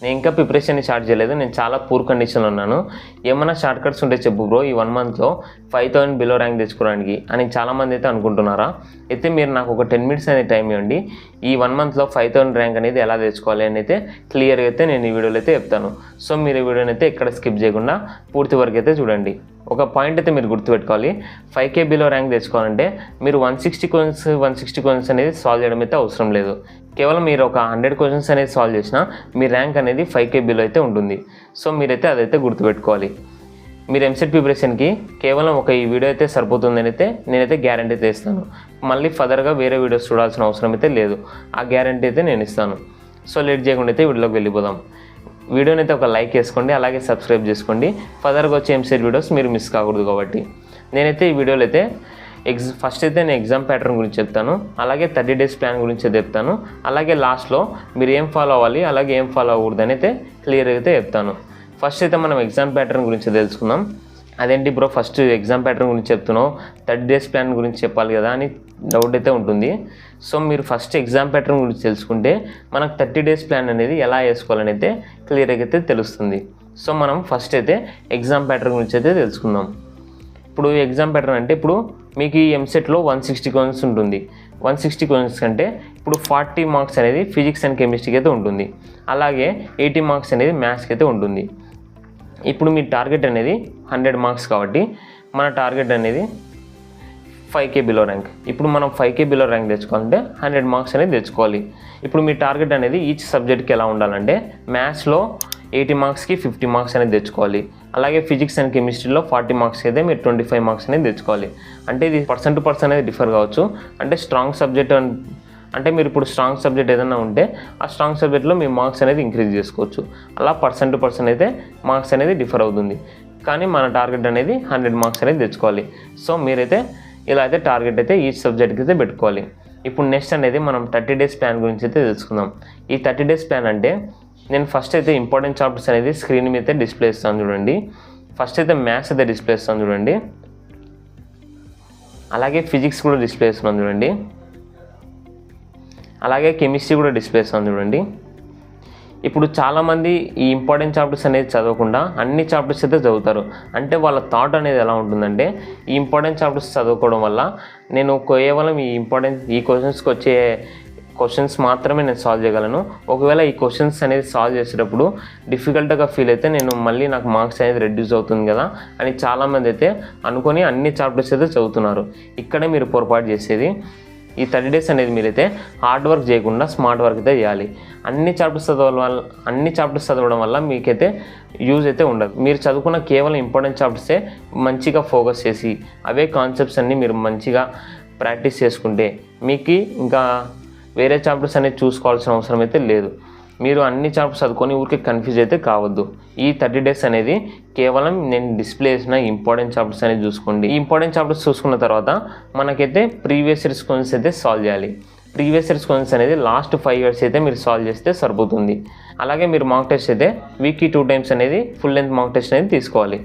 నేను ఇంకా preparation start చేయలేదు. నేను చాలా పూర్ కండిషన్లో ఉన్నాను. ఏమైనా షార్ట్ కట్స్ ఉంటే చెప్పు బ్రో, ఈ 1 మంత్లో 5000 బిలో ర్యాంక్ తెచ్చుకోవడానికి అని చాలామంది అయితే అనుకుంటున్నారా. అయితే మీరు నాకు ఒక 10 మినిట్స్ అనేది టైం ఇవ్వండి. ఈ 1 మంత్లో 5000 ర్యాంక్ అనేది ఎలా తెచ్చుకోవాలి అని అయితే క్లియర్గా అయితే నేను ఈ వీడియోలో అయితే చెప్తాను. సో మీరు ఈ వీడియోని అయితే ఎక్కడ స్కిప్ చేయకుండా పూర్తి వరకు అయితే చూడండి. ఒక పాయింట్ అయితే మీరు గుర్తుపెట్టుకోవాలి, 5K బిలో ర్యాంక్ తెచ్చుకోవాలంటే మీరు 160 క్వశ్చన్స్ అనేది సాల్వ్ చేయడం అయితే అవసరం లేదు. కేవలం మీరు ఒక 100 క్వశ్చన్స్ అనేది సాల్వ్ చేసినా మీ ర్యాంక్ అనేది 5K బిలో అయితే ఉంటుంది. సో మీరైతే అదైతే గుర్తుపెట్టుకోవాలి. మీరు ఎంసెట్ ప్రిపరేషన్కి కేవలం ఒక ఈ వీడియో అయితే సరిపోతుందని అయితే నేనైతే గ్యారంటీ అయితే ఇస్తాను. మళ్ళీ ఫర్దర్గా వేరే వీడియోస్ చూడాల్సిన అవసరం అయితే లేదు. ఆ గ్యారంటీ అయితే నేను ఇస్తాను. సో లేట్ చేయకుండా అయితే వీడియోలోకి వెళ్ళిపోదాం. వీడియోని అయితే ఒక లైక్ వేసుకోండి, అలాగే సబ్స్క్రైబ్ చేసుకోండి. ఫర్దర్గా వచ్చే ఎంసెట్ వీడియోస్ మీరు మిస్ కాకూడదు కాబట్టి. నేనైతే ఈ వీడియోలో అయితే ఫస్ట్ అయితే నేను ఎగ్జామ్ ప్యాటర్న్ గురించి చెప్తాను, అలాగే 30 డేస్ ప్లాన్ గురించి చెప్తాను, అలాగే లాస్ట్లో మీరు ఏం ఫాలో అవ్వాలి అలాగే ఏం ఫాలో అవ్వకూడదు అని అయితే క్లియర్గా అయితే చెప్తాను. ఫస్ట్ అయితే మనం ఎగ్జామ్ ప్యాటర్న్ గురించి తెలుసుకుందాం. అదేంటి బ్రో ఫస్ట్ ఎగ్జామ్ ప్యాటర్న్ గురించి చెప్తున్నావు, 30 డేస్ ప్లాన్ గురించి చెప్పాలి కదా అని డౌట్ అయితే ఉంటుంది. సో మీరు ఫస్ట్ ఎగ్జామ్ ప్యాటర్న్ గురించి తెలుసుకుంటే మనకు 30 డేస్ ప్లాన్ అనేది ఎలా వేసుకోవాలని అయితే క్లియర్గా అయితే తెలుస్తుంది. సో మనం ఫస్ట్ అయితే ఎగ్జామ్ ప్యాటర్న్ గురించి అయితే తెలుసుకుందాం. ఇప్పుడు ఎగ్జామ్ ప్యాటర్న్ అంటే ఇప్పుడు మీకు ఈ ఎంసెట్లో 160 క్వశ్చన్స్ ఉంటుంది. 160 క్వశ్చన్స్ అంటే ఇప్పుడు 40 మార్క్స్ అనేది ఫిజిక్స్ అండ్ కెమిస్ట్రీకి అయితే ఉంటుంది, అలాగే 80 మార్క్స్ అనేది మ్యాథ్స్కి అయితే ఉంటుంది. ఇప్పుడు మీ టార్గెట్ అనేది 100 మార్క్స్ కాబట్టి మన టార్గెట్ అనేది 5K బిలో ర్యాంక్. ఇప్పుడు మనం 5K బిలో ర్యాంక్ తెచ్చుకోవాలంటే 100 మార్క్స్ అనేది తెచ్చుకోవాలి. ఇప్పుడు మీ టార్గెట్ అనేది ఈచ్ సబ్జెక్ట్కి ఎలా ఉండాలంటే మ్యాథ్స్లో 80 మార్క్స్కి 50 మార్క్స్ అనేది తెచ్చుకోవాలి, అలాగే ఫిజిక్స్ అండ్ కెమిస్ట్రీలో 40 మార్క్స్ అయితే మీరు 25 మార్క్స్ అనేది తెచ్చుకోవాలి. అంటే ఇది పర్సన్ టు పర్సన్ అనేది డిఫర్ కావచ్చు. అంటే స్ట్రాంగ్ సబ్జెక్ట్ అంటే మీరు ఇప్పుడు స్ట్రాంగ్ సబ్జెక్ట్ ఏదైనా ఉంటే ఆ స్ట్రాంగ్ సబ్జెక్ట్లో మీ మార్క్స్ అనేది ఇంక్రీజ్ చేసుకోవచ్చు. అలా పర్సన్ టు పర్సన్ అయితే మార్క్స్ అనేది డిఫర్ అవుతుంది. కానీ మన టార్గెట్ అనేది 100 మార్క్స్ అనేది తెచ్చుకోవాలి. సో మీరైతే ఇలా అయితే టార్గెట్ అయితే ఈచ్ సబ్జెక్ట్కి అయితే పెట్టుకోవాలి. ఇప్పుడు నెక్స్ట్ అనేది మనం 30 డేస్ ప్లాన్ గురించి అయితే తెలుసుకుందాం. ఈ 30 డేస్ ప్లాన్ అంటే నేను ఫస్ట్ అయితే ఇంపార్టెంట్ చాప్టర్స్ అనేది స్క్రీన్ మీద అయితే డిస్ప్లే ఇస్తాను చూడండి. ఫస్ట్ అయితే మ్యాథ్స్ అయితే డిస్ప్లే ఇస్తాను చూడండి, అలాగే ఫిజిక్స్ కూడా డిస్ప్లే ఇస్తున్నాను చూడండి, అలాగే కెమిస్ట్రీ కూడా డిస్ప్లే ఇస్తాను చూడండి. ఇప్పుడు చాలామంది ఈ ఇంపార్టెంట్ చాప్టర్స్ అనేది చదవకుండా అన్ని చాప్టర్స్ అయితే చదువుతారు. అంటే వాళ్ళ థాట్ అనేది ఎలా ఉంటుందంటే ఈ ఇంపార్టెంట్ చాప్టర్స్ చదువుకోవడం వల్ల నేను కేవలం ఈ క్వశ్చన్స్కి వచ్చే క్వశ్చన్స్ మాత్రమే నేను సాల్వ్ చేయగలను. ఒకవేళ ఈ క్వశ్చన్స్ అనేది సాల్వ్ చేసేటప్పుడు డిఫికల్ట్గా ఫీల్ అయితే నాకు మార్క్స్ అనేది రెడ్యూస్ అవుతుంది కదా అని చాలామంది అయితే అనుకొని అన్ని చాప్టర్స్ అయితే చదువుతున్నారు. ఇక్కడే మీరు పొరపాటు చేసేది. ఈ 30 డేస్ అనేది మీరైతే హార్డ్ వర్క్ చేయకుండా స్మార్ట్ వర్క్ అయితే చేయాలి. అన్ని చాప్టర్స్ చదవడం వల్ల మీకైతే యూజ్ అయితే ఉండదు. మీరు చదువుకున్న కేవలం ఇంపార్టెంట్ చాప్టర్సే మంచిగా ఫోకస్ చేసి అవే కాన్సెప్ట్స్ అన్నీ మీరు మంచిగా ప్రాక్టీస్ చేసుకుంటే మీకు ఇంకా వేరే చాప్టర్స్ అనేది చూసుకోవాల్సిన అవసరం అయితే లేదు. మీరు అన్ని చాప్టర్స్ చదువుకొని ఊరికే కన్ఫ్యూజ్ అయితే కావద్దు. ఈ 30 డేస్ అనేది కేవలం నేను డిస్ప్లే చేసిన ఇంపార్టెంట్ చాప్టర్స్ అనేది చూసుకోండి. ఈ ఇంపార్టెంట్ చాప్టర్స్ చూసుకున్న తర్వాత మనకైతే ప్రీవియస్ ఇయర్స్ క్వశ్చన్స్ అయితే సాల్వ్ చేయాలి. ప్రీవియస్ ఇయర్స్ క్వశ్చన్స్ అనేది లాస్ట్ 5 ఇయర్స్ అయితే మీరు సాల్వ్ చేస్తే సరిపోతుంది. అలాగే మీరు మాక్ టెస్ట్ అయితే వీక్కి 2 టైమ్స్ అనేది ఫుల్ లెంత్ మాక్ టెస్ట్ అనేది తీసుకోవాలి.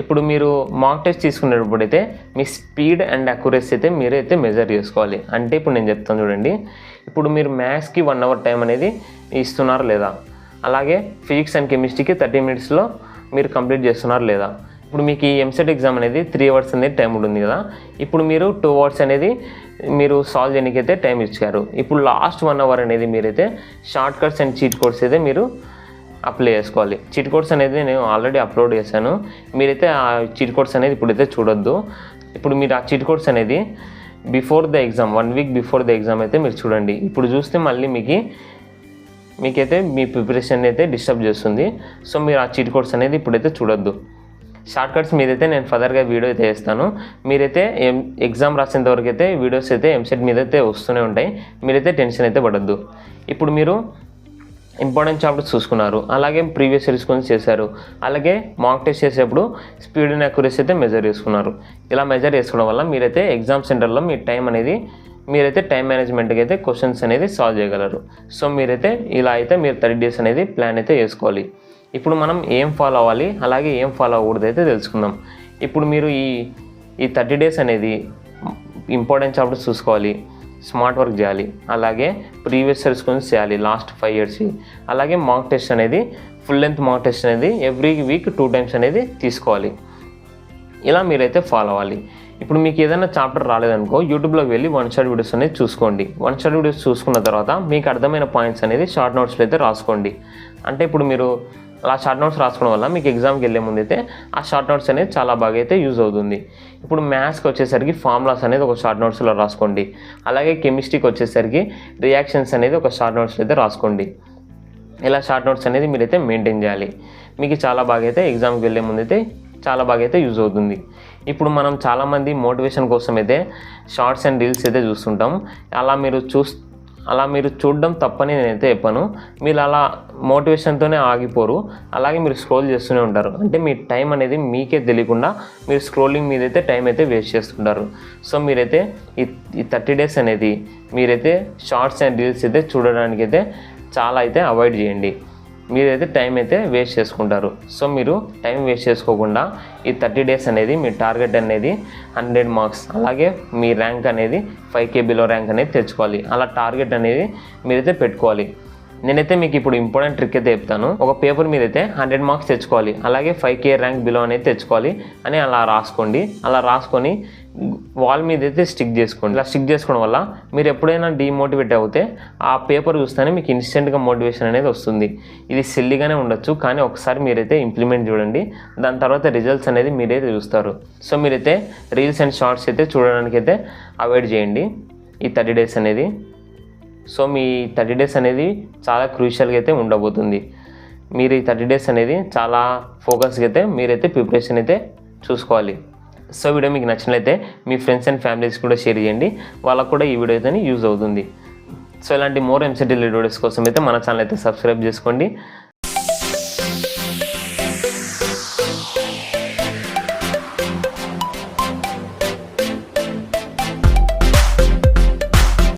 ఇప్పుడు మీరు మాక్ టెస్ట్ తీసుకునేటప్పుడు అయితే మీ స్పీడ్ అండ్ అక్యురసీ అయితే మీరైతే మెజర్ చేసుకోవాలి. అంటే ఇప్పుడు నేను చెప్తాను చూడండి. ఇప్పుడు మీరు మ్యాథ్స్కి 1 అవర్ టైం అనేది ఇస్తున్నారు లేదా, అలాగే ఫిజిక్స్ అండ్ కెమిస్ట్రీకి 30 మినిట్స్లో మీరు కంప్లీట్ చేస్తున్నారు లేదా. ఇప్పుడు మీకు ఈ ఎంసెట్ ఎగ్జామ్ అనేది 3 అవర్స్ అనేది టైం ఉంటుంది కదా. ఇప్పుడు మీరు 2 అవర్స్ అనేది మీరు సాల్వ్ చేయడానికి అయితే టైం ఇచ్చారు. ఇప్పుడు లాస్ట్ 1 అవర్ అనేది మీరైతే short cuts and cheat codes అయితే మీరు అప్లై చేసుకోవాలి. చీట్ కోడ్స్ అనేది నేను ఆల్రెడీ అప్లోడ్ చేశాను. మీరైతే ఆ చీట్ కోడ్స్ అనేది ఇప్పుడైతే చూడొద్దు. ఇప్పుడు మీరు ఆ చీట్ కోడ్స్ అనేది before the exam 1 week before the exam అయితే మీరు చూడండి. ఇప్పుడు చూస్తే మళ్ళీ మీకైతే మీ ప్రిపరేషన్ అయితే డిస్టర్బ్ చేస్తుంది. సో మీరు ఆ చీట్ కోడ్స్ అనేది ఇప్పుడైతే చూడొద్దు. షార్ట్ కట్స్ మీదైతే నేను ఫర్దర్గా వీడియో అయితే వేస్తాను. మీరైతే ఎగ్జామ్ రాసేంత వరకు అయితే వీడియోస్ అయితే ఎంసెట్ మీద అయితే వస్తూనే ఉంటాయి. మీరైతే టెన్షన్ అయితే పడద్దు. ఇప్పుడు మీరు ఇంపార్టెంట్ చాప్టర్స్ చూసుకున్నారు, అలాగే ప్రీవియస్ ఇయర్స్ క్వశ్చన్స్ చేశారు, అలాగే మాక్ టెస్ట్ చేసేటప్పుడు స్పీడ్ అండ్ అక్యురసీ అయితే మెజర్ చేసుకున్నారు. ఇలా మెజర్ చేసుకోవడం వల్ల మీరైతే ఎగ్జామ్ సెంటర్లో మీ టైం అనేది మీరైతే టైం మేనేజ్మెంట్కి అయితే క్వశ్చన్స్ అనేది సాల్వ్ చేయగలరు. సో మీరైతే ఇలా అయితే మీరు 30 డేస్ అనేది ప్లాన్ అయితే వేసుకోవాలి. ఇప్పుడు మనం ఏం ఫాలో అవ్వాలి అలాగే ఏం ఫాలో అవ్వకూడదు అయితే తెలుసుకుందాం. ఇప్పుడు మీరు ఈ 30 డేస్ అనేది ఇంపార్టెంట్ చాప్టర్స్ చూసుకోవాలి, స్మార్ట్ వర్క్ చేయాలి, అలాగే ప్రీవియస్ ఇయర్స్ గురించి చేయాలి లాస్ట్ 5 years. అలాగే మాక్ టెస్ట్ అనేది ఫుల్ లెంత్ మాక్ టెస్ట్ అనేది ఎవ్రీ వీక్ 2 times అనేది తీసుకోవాలి. ఇలా మీరైతే ఫాలో అవ్వాలి. ఇప్పుడు మీకు ఏదైనా చాప్టర్ రాలేదనుకో యూట్యూబ్లోకి వెళ్ళి 1-shot వీడియోస్ అనేది చూసుకోండి. 1-shot వీడియోస్ చూసుకున్న తర్వాత మీకు అర్థమైన పాయింట్స్ అనేది షార్ట్ నోట్స్లో అయితే రాసుకోండి. అంటే ఇప్పుడు మీరు అలా షార్ట్ నోట్స్ రాసుకోవడం వల్ల మీకు ఎగ్జామ్కి వెళ్ళే ముందు అయితే ఆ షార్ట్ నోట్స్ అనేది చాలా బాగా అయితే యూజ్ అవుతుంది. ఇప్పుడు మ్యాథ్స్కి వచ్చేసరికి ఫార్ములాస్ అనేది ఒక షార్ట్ నోట్స్లో రాసుకోండి. అలాగే కెమిస్ట్రీకి వచ్చేసరికి రియాక్షన్స్ అనేది ఒక షార్ట్ నోట్స్లో అయితే రాసుకోండి. ఇలా షార్ట్ నోట్స్ అనేది మీరైతే మెయింటైన్ చేయాలి. మీకు చాలా బాగా అయితే ఎగ్జామ్కి వెళ్ళే ముందు అయితే చాలా బాగా అయితే యూజ్ అవుతుంది. ఇప్పుడు మనం చాలామంది మోటివేషన్ కోసం అయితే షార్ట్స్ అండ్ రీల్స్ అయితే చూస్తుంటాం. అలా మీరు చూడడం తప్పని నేనైతే చెప్పాను. మీరు అలా మోటివేషన్తోనే ఆగిపోరు, అలాగే మీరు స్క్రోల్ చేస్తూనే ఉంటారు. అంటే మీ టైం అనేది మీకే తెలియకుండా మీరు స్క్రోలింగ్ మీద అయితే టైం అయితే వేస్ట్ చేస్తుంటారు. సో మీరైతే ఈ 30 days అనేది మీరైతే షార్ట్స్ అండ్ రీల్స్ అయితే చూడడానికి అయితే చాలా అయితే అవాయిడ్ చేయండి. మీరైతే టైం అయితే వేస్ట్ చేసుకుంటారు. సో మీరు టైం వేస్ట్ చేసుకోకుండా ఈ 30 days అనేది మీ టార్గెట్ అనేది 100 marks, అలాగే మీ ర్యాంక్ అనేది 5K బిలో ర్యాంక్ అనేది తెచ్చుకోవాలి. అలా టార్గెట్ అనేది మీరైతే పెట్టుకోవాలి. నేనైతే మీకు ఇప్పుడు ఇంపార్టెంట్ ట్రిక్ అయితే చెప్తాను. ఒక పేపర్ మీద అయితే 100 marks తెచ్చుకోవాలి, అలాగే 5K ర్యాంక్ బిలో అనేది తెచ్చుకోవాలి అని అలా రాసుకోండి. అలా రాసుకొని వాల్ మీద అయితే స్టిక్ చేసుకోండి. ఇలా స్టిక్ చేసుకోవడం వల్ల మీరు ఎప్పుడైనా డీమోటివేట్ అవుతే ఆ పేపర్ చూస్తేనే మీకు ఇన్స్టెంట్గా మోటివేషన్ అనేది వస్తుంది. ఇది సిల్లీగానే ఉండొచ్చు, కానీ ఒకసారి మీరైతే ఇంప్లిమెంట్ చూడండి. దాని తర్వాత రిజల్ట్స్ అనేది మీరైతే చూస్తారు. సో మీరైతే రీల్స్ అండ్ షార్ట్స్ అయితే చూడడానికి అయితే అవాయిడ్ చేయండి ఈ 30 days అనేది. సో మీ 30 days అనేది చాలా క్రూషియల్గా అయితే ఉండబోతుంది. మీరు ఈ 30 days అనేది చాలా ఫోకస్గా అయితే మీరైతే ప్రిపరేషన్ అయితే చూసుకోవాలి. సో వీడియో మీకు నచ్చినట్లయితే మీ ఫ్రెండ్స్ అండ్ ఫ్యామిలీస్ కూడా షేర్ చేయండి, వాళ్ళకు కూడా ఈ వీడియో అయితే యూజ్ అవుతుంది. సో ఇలాంటి మోర్ ఎంసెట్ రిలేటెడ్ వీడియోస్ కోసం అయితే మన ఛానల్ అయితే సబ్స్క్రైబ్ చేసుకోండి.